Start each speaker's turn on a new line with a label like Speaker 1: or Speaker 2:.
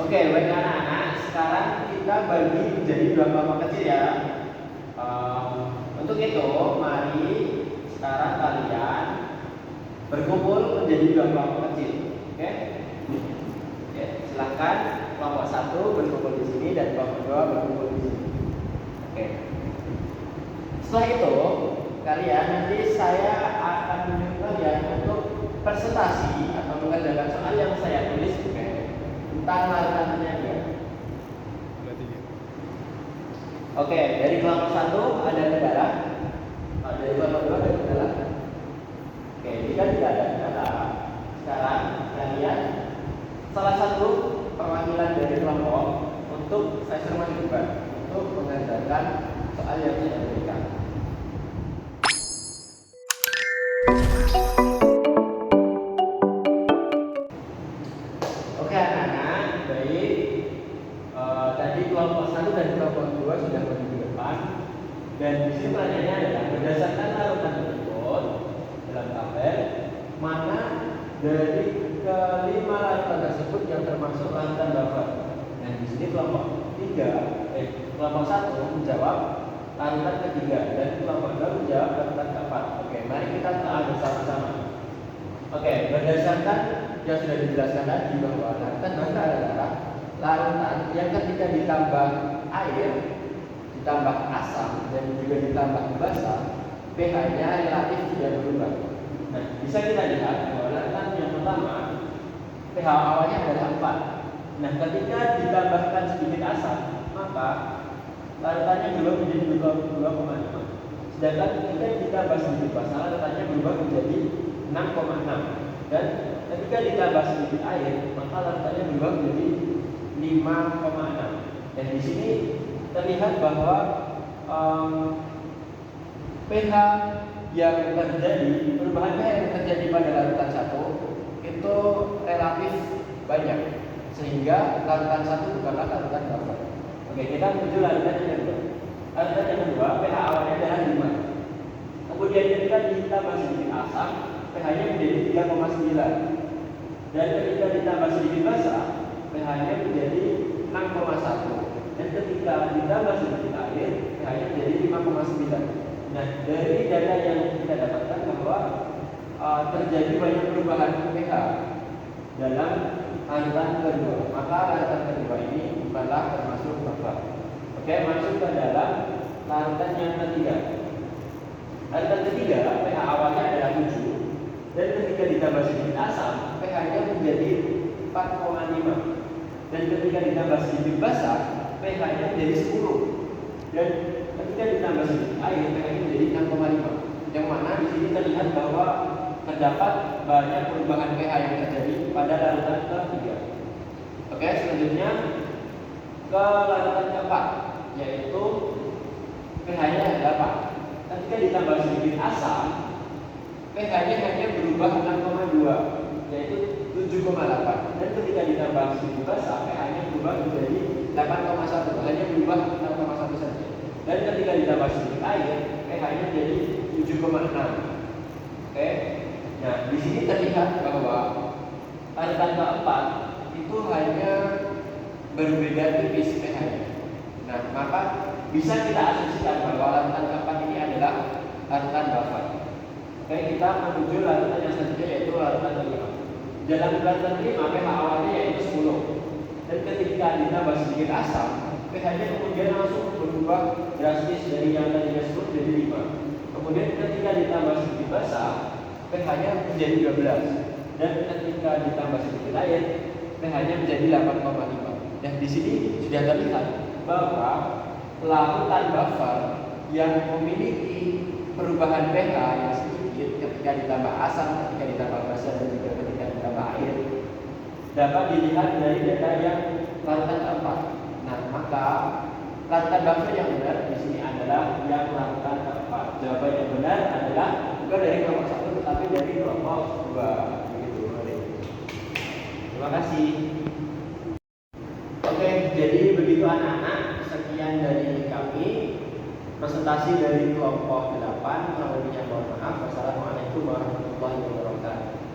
Speaker 1: Oke, baik anak-anak, sekarang kita bagi menjadi dua kelompok kecil ya. Untuk itu, mari sekarang kalian berkumpul menjadi dua kelompok kecil. Oke? Oke, silahkan kelompok satu berkumpul di sini dan kelompok dua berkumpul di sini. Oke. Setelah itu, kalian nanti saya akan menyuruh kalian untuk presentasi atau mengerjakan soal yang saya tulis tentang larutan tenaga. Oke, dari kelompok satu ada kendala, dari kelompok dua ada kendala. Oke, jika tidak ada kendala, sekarang kalian salah satu perwakilan dari kelompok untuk saya suruh maju untuk mengerjakan soal yang saya berikan. Oke anak-anak, baik. Tadi kelompok 1 dan kelompok 2 sudah maju ke depan. Dan di sini pertanyaannya adalah berdasarkan larutan tersebut dalam tabel, mana dari kelima larutan tersebut yang termasuk larutan buffer. Dan di sini kelompok 1 menjawab larutan ketiga dan kelompok 2 menjawab larutan keempat. Oke, mari kita telah bersama-sama. Oke, berdasarkan yang sudah dijelaskan tadi bahwa larutan buffer adalah larutan yang ketika ditambah air, ditambah asam dan juga ditambah basa, pH-nya relatif tidak berubah. Nah, bisa kita lihat bahwa larutan yang pertama pH awalnya adalah 4. Nah, ketika ditambahkan sedikit asam, maka larutannya berubah menjadi 2,5. Sedangkan ketika ditambah sedikit basa, larutannya berubah menjadi 6,6. Dan ketika ditambah sedikit air, maka larutannya berubah menjadi 5,6. Dan di sini terlihat bahwa pH yang terjadi, perubahan pH yang terjadi pada larutan 1 itu relatif banyak, sehingga larutan 1 bukanlah larutan buffer. Oke, kita menuju larutan yang kedua. Larutan yang kedua, pH awalnya adalah 5. Kemudian ketika ditambah sedikit asam, pH-nya menjadi 3,9. Dan ketika ditambah sedikit basa, pH-nya menjadi 6,1. Dan ketika ditambah sedikit air, pH-nya menjadi 5,9. Nah, dari data yang kita dapatkan bahwa terjadi banyak perubahan pH dalam larutan kedua. Maka larutan kedua ini bukanlah termasuk buffer. Oke, masuk ke dalam larutan yang ketiga. Larutan ketiga, pH awalnya adalah 7. Dan ketika ditambah sedikit asam, pH-nya menjadi 4,5. Dan ketika ditambah sedikit basa, pH-nya menjadi 10. Dan ketika ditambah sedikit air, pH-nya menjadi 6,5. Yang mana di sini terlihat bahwa terdapat banyak perubahan pH yang terjadi pada larutan ketiga. Oke, selanjutnya ke larutan keempat, yaitu pH-nya 8. Ketika ditambah sedikit asam, pH-nya hanya berubah 6,2, yaitu 7,8. Dan ketika ditambah sedikit basa, pH-nya berubah menjadi 8,1, hanya berubah 6,1 saja. Dan ketika ditambah sedikit air, pH-nya menjadi 7,6. Oke. Nah, di sini terlihat bahwa larutan keempat itu hanya berbeda tipis pH-nya. Nah, maka bisa kita asumsikan bahwa larutan keempat ini adalah larutan buffer. Oke, kita menuju larutan yang selanjutnya, yaitu larutan kelima. Dalam larutan kelima, pH awalnya yaitu 10. Dan ketika ditambah sedikit asam, pH-nya kemudian langsung berubah drastis dari yang tadinya 10 jadi 5. Kemudian ketika ditambah sedikit basa, pH-nya menjadi 12. Dan ketika ditambah sedikit air, pH-nya menjadi 8,5. Dan di sini sudah terlihat bahwa larutan buffer yang memiliki perubahan pH yang sedikit ketika ditambah asam, ketika ditambah basa, dan juga ketika ditambah air, dapat dilihat dari data yang larutan keempat. Nah, maka larutan buffer yang benar di sini adalah yang larutan keempat. Jawaban yang benar adalah bukan dari kelompok 1 tetapi dari kelompok 2. Begitu. Terima kasih. Oke, jadi begitu anak-anak. Sekian dari kami. Presentasi dari kelompok 8. Kurang lebihnya mohon maaf. Wassalamualaikum warahmatullahi wabarakatuh.